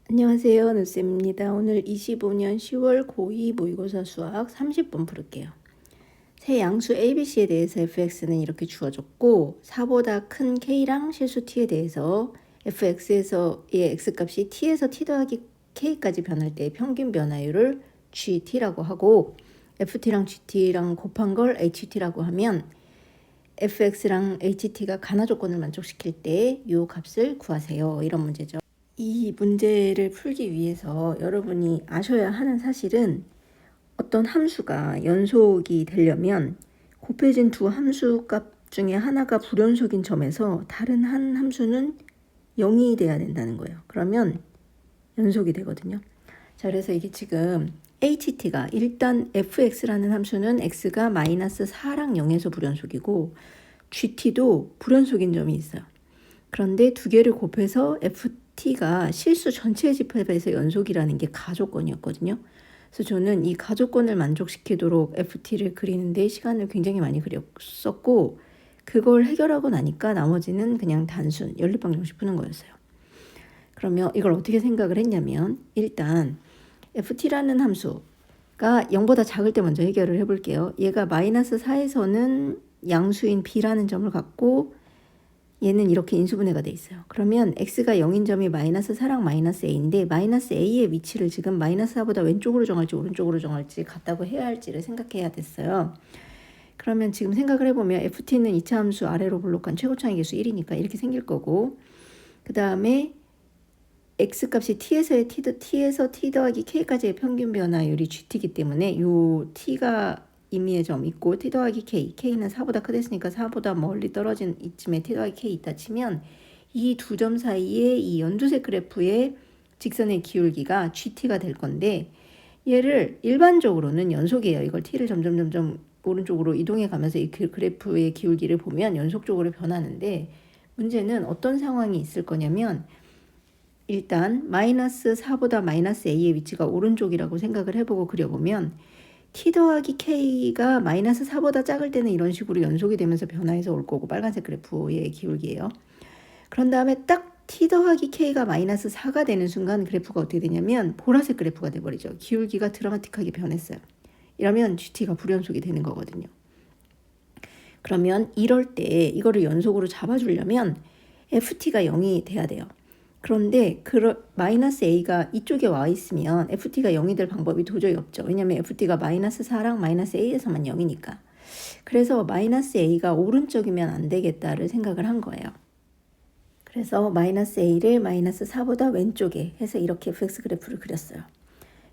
안녕하세요. 누쌤입니다. 오늘 25년 10월 고2 모의고사 수학 30분 풀을게요. 새 양수 ABC에 대해서 fx는 이렇게 주어졌고 4보다 큰 k랑 실수 t에 대해서 fx에서의 x값이 t에서 t 더하기 k까지 변할 때의 평균 변화율을 gt라고 하고 ft랑 gt랑 곱한 걸 ht라고 하면 fx랑 ht가 가나 조건을 만족시킬 때 이 값을 구하세요. 이런 문제죠. 이 문제를 풀기 위해서 여러분이 아셔야 하는 사실은 어떤 함수가 연속이 되려면 곱해진 두 함수 값 중에 하나가 불연속인 점에서 다른 한 함수는 0이 돼야 된다는 거예요. 그러면 연속이 되거든요. 자, 그래서 이게 지금 ht가 일단 fx라는 함수는 x가 마이너스 4랑 0에서 불연속이고 gt도 불연속인 점이 있어요. 그런데 두 개를 곱해서 ft가 실수 전체 집합에서 연속이라는 게 가조건이었거든요. 그래서 저는 이 가조건을 만족시키도록 ft를 그리는데 시간을 굉장히 많이 그렸었고 그걸 해결하고 나니까 나머지는 그냥 단순 연립방정식 푸는 거였어요. 그러면 이걸 어떻게 생각을 했냐면 일단 ft라는 함수가 0보다 작을 때 먼저 해결을 해볼게요. 얘가 마이너스 4에서는 양수인 b라는 점을 갖고 얘는 이렇게 인수분해가 돼 있어요. 그러면 x가 0인 점이 마이너스 4랑 마이너스 a인데 마이너스 a의 위치를 지금 마이너스 4보다 왼쪽으로 정할지 오른쪽으로 정할지 같다고 해야 할지를 생각해야 됐어요. 그러면 지금 생각을 해보면 ft는 2차 함수 아래로 블록한 최고차의 개수 1이니까 이렇게 생길 거고 그 다음에 x값이 t에서 t 더하기 k까지의 평균 변화율이 gt이기 때문에 요 t가 임의의 점 있고 t 더하기 k는 4보다 크댔으니까 4보다 멀리 떨어진 이쯤에 t 더하기 k 있다 치면 이 두 점 사이에 이 연두색 그래프의 직선의 기울기가 gt가 될 건데 얘를 일반적으로는 연속이에요. 이걸 t를 점점 오른쪽으로 이동해 가면서 이 그래프의 기울기를 보면 연속적으로 변하는데 문제는 어떤 상황이 있을 거냐면 일단 마이너스 4보다 마이너스 a의 위치가 오른쪽이라고 생각을 해보고 그려보면 t 더하기 k가 마이너스 4보다 작을 때는 이런 식으로 연속이 되면서 변화해서 올 거고 빨간색 그래프의 기울기예요. 그런 다음에 딱 t 더하기 k가 마이너스 4가 되는 순간 그래프가 어떻게 되냐면 보라색 그래프가 돼버리죠. 기울기가 드라마틱하게 변했어요. 이러면 gt가 불연속이 되는 거거든요. 그러면 이럴 때 이거를 연속으로 잡아주려면 ft가 0이 돼야 돼요. 그런데 마이너스 a가 이쪽에 와 있으면 ft가 0이 될 방법이 도저히 없죠. 왜냐하면 ft가 마이너스 4랑 마이너스 a에서만 0이니까. 그래서 마이너스 a가 오른쪽이면 안 되겠다를 생각을 한 거예요. 그래서 마이너스 a를 마이너스 4보다 왼쪽에 해서 이렇게 fx 그래프를 그렸어요.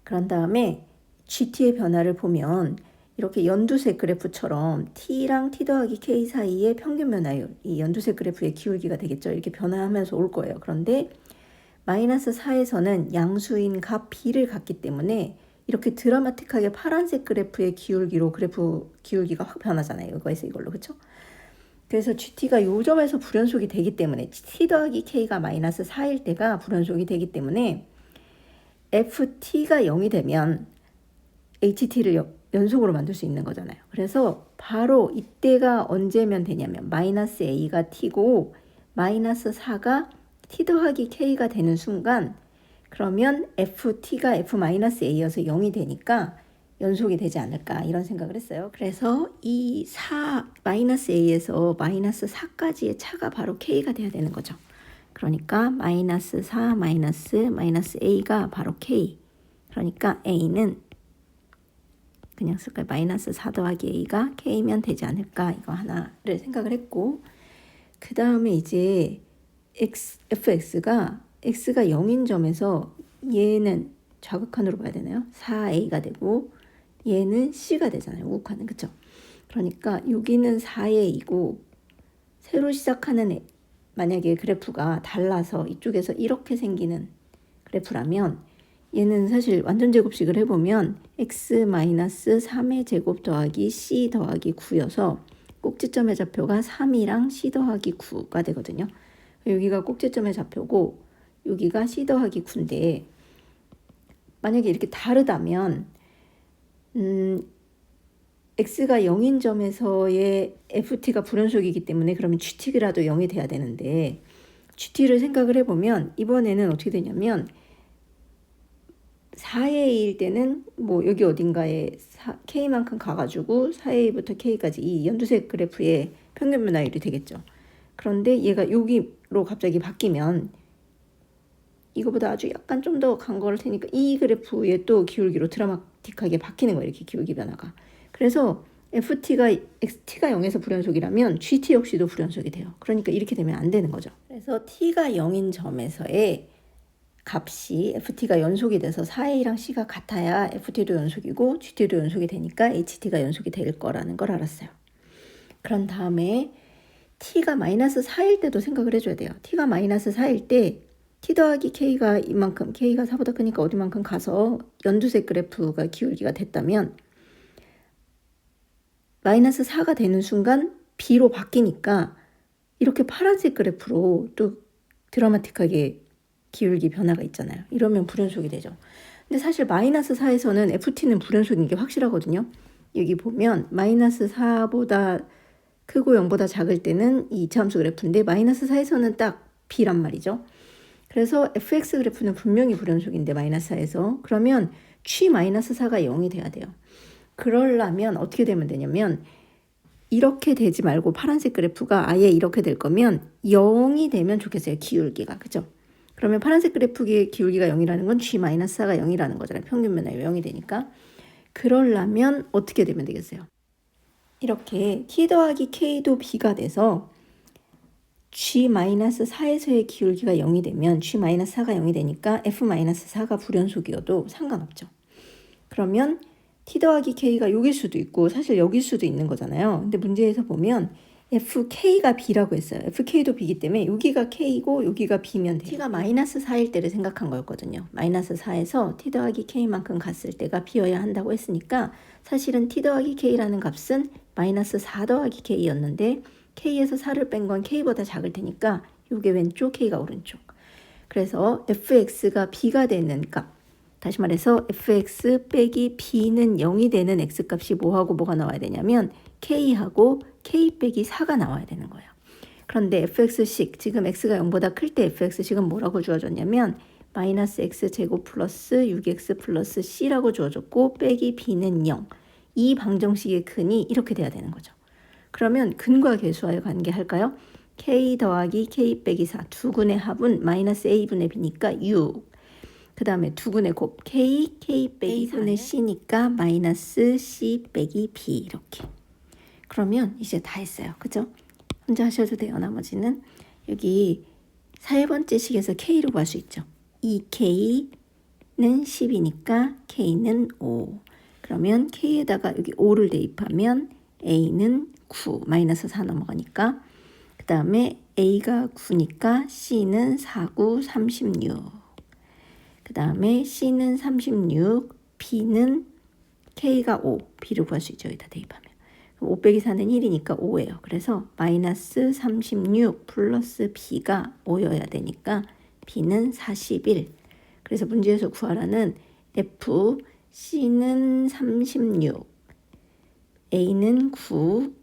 그런 다음에 gt의 변화를 보면 이렇게 연두색 그래프처럼 t랑 t 더하기 k 사이의 평균 변화율, 이 연두색 그래프의 기울기가 되겠죠. 이렇게 변화하면서 올 거예요. 그런데 마이너스 4에서는 양수인 값 b를 갖기 때문에 이렇게 드라마틱하게 파란색 그래프의 기울기로 그래프 기울기가 확 변하잖아요. 이거에서 이걸로. 그렇죠? 그래서 gt가 요 점에서 불연속이 되기 때문에 t 더하기 k가 마이너스 4일 때가 불연속이 되기 때문에 ft가 0이 되면 ht를 연속으로 만들 수 있는 거잖아요. 그래서 바로 이때가 언제면 되냐면 마이너스 a가 t고 마이너스 4가 t 더하기 k가 되는 순간 그러면 ft가 f-a여서 0이 되니까 연속이 되지 않을까 이런 생각을 했어요. 그래서 이 마이너스 a에서 마이너스 4까지의 차가 바로 k가 돼야 되는 거죠. 그러니까 마이너스 4 마이너스 a가 바로 k. 그러니까 a는 그냥 쓸까요? 마이너스 4 더하기 a가 k면 되지 않을까 이거 하나를 생각을 했고 그 다음에 이제 fx가 x가 0인 점에서 얘는 좌극한으로 봐야 되나요? 4a가 되고 얘는 c가 되잖아요. 우극한은. 그쵸? 그러니까 여기는 4a이고 새로 시작하는 만약에 그래프가 달라서 이쪽에서 이렇게 생기는 그래프라면 얘는 사실 완전 제곱식을 해보면 x-3의 제곱 더하기 c 더하기 9여서 꼭지점의 좌표가 3이랑 c 더하기 9가 되거든요. 여기가 꼭지점의 좌표고 여기가 c 더하기 9인데 만약에 이렇게 다르다면 x가 0인 점에서의 ft가 불연속이기 때문에 그러면 gt라도 0이 돼야 되는데 gt를 생각을 해보면 이번에는 어떻게 되냐면 4A일 때는 뭐 여기 어딘가에 K만큼 가가지고 4A부터 K까지 이 연두색 그래프의 평균 변화율이 되겠죠. 그런데 얘가 여기로 갑자기 바뀌면 이거보다 아주 약간 좀 더 간 거를 테니까 이 그래프의 또 기울기로 드라마틱하게 바뀌는 거예요. 이렇게 기울기 변화가. 그래서 FT가 T가 0에서 불연속이라면 GT 역시도 불연속이 돼요. 그러니까 이렇게 되면 안 되는 거죠. 그래서 T가 0인 점에서의 값이 FT가 연속이 돼서 4A랑 C가 같아야 FT도 연속이고 GT도 연속이 되니까 HT가 연속이 될 거라는 걸 알았어요. 그런 다음에 T가 마이너스 4일 때도 생각을 해줘야 돼요. T가 마이너스 4일 때 T 더하기 K가 이만큼, K가 4보다 크니까 어디만큼 가서 연두색 그래프가 기울기가 됐다면 마이너스 4가 되는 순간 B로 바뀌니까 이렇게 파란색 그래프로 또 드라마틱하게 기울기 변화가 있잖아요. 이러면 불연속이 되죠. 근데 사실 마이너스 4에서는 FT는 불연속인 게 확실하거든요. 여기 보면 마이너스 4보다 크고 0보다 작을 때는 이 이차함수 그래프인데 마이너스 4에서는 딱 B란 말이죠. 그래서 fx 그래프는 분명히 불연속인데 마이너스 4에서 그러면 g 마이너스 4가 0이 돼야 돼요. 그러려면 어떻게 되면 되냐면 이렇게 되지 말고 파란색 그래프가 아예 이렇게 될 거면 0이 되면 좋겠어요. 기울기가. 그죠? 그러면 파란색 그래프의 기울기가 0이라는 건 g 마이너스 4가 0이라는 거잖아요. 평균 변화율 0이 되니까. 그러려면 어떻게 되면 되겠어요? 이렇게 t 더하기 k도 b가 돼서 G-4에서의 기울기가 0이 되면 G-4가 0이 되니까 F-4가 불연속이어도 상관없죠. 그러면 T 더하기 K가 여길 수도 있고 사실 여길 수도 있는 거잖아요. 근데 문제에서 보면 FK가 B라고 했어요. FK도 B이기 때문에 여기가 K고 여기가 B면 돼요. T가 마이너스 4일 때를 생각한 거였거든요. 마이너스 4에서 T 더하기 K만큼 갔을 때가 B여야 한다고 했으니까 사실은 T 더하기 K라는 값은 마이너스 4 더하기 K였는데 K에서 4를 뺀 건 K보다 작을 테니까 이게 왼쪽, K가 오른쪽. 그래서 fx가 b가 되는 값. 다시 말해서 fx 빼기 b는 0이 되는 x값이 뭐하고 뭐가 나와야 되냐면 K하고 K 빼기 4가 나와야 되는 거예요. 그런데 fx식, 지금 x가 0보다 클 때 fx식은 뭐라고 주어졌냐면 마이너스 x제곱 플러스 6x 플러스 c라고 주어졌고 빼기 b는 0. 이 방정식의 근이 이렇게 돼야 되는 거죠. 그러면 근과 계수와의 관계 할까요? k 더하기 k 빼기 4 두 근의 합은 마이너스 a분의 b니까 6. 그 다음에 두 근의 곱 k 빼기 4분의 c니까 마이너스 c 빼기 b 이렇게. 그러면 이제 다 했어요. 그죠? 혼자 하셔도 돼요. 나머지는 여기 4번째 식에서 k로 구할 수 있죠. 이 k는 10이니까 k는 5. 그러면 k에다가 여기 5를 대입하면 a는 9, 마이너스 4 넘어가니까 그 다음에 A가 9니까 C는 4, 9, 36. 그 다음에 C는 36, B는 K가 5, B를 구할 수 있죠. 여기다 대입하면. 5 빼기 4는 1이니까 5예요. 그래서 마이너스 36 플러스 B가 5여야 되니까 B는 41. 그래서 문제에서 구하라는 F, C는 36, A는 9,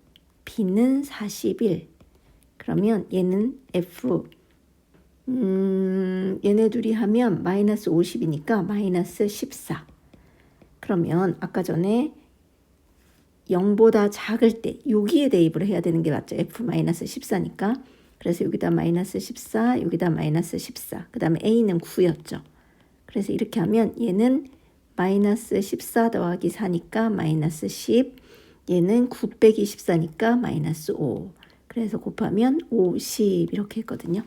B는 41. 그러면 얘는 F, 얘네 둘이 하면 마이너스 50이니까 마이너스 14. 그러면 아까 전에 0보다 작을 때 여기에 대입을 해야 되는 게 맞죠. F 마이너스 14니까. 그래서 여기다 마이너스 14, 여기다 마이너스 14. 그 다음에 A는 9였죠. 그래서 이렇게 하면 얘는 마이너스 14 더하기 4니까 마이너스 10. 얘는 9 빼기 14니까 마이너스 5. 그래서 곱하면 50 이렇게 했거든요.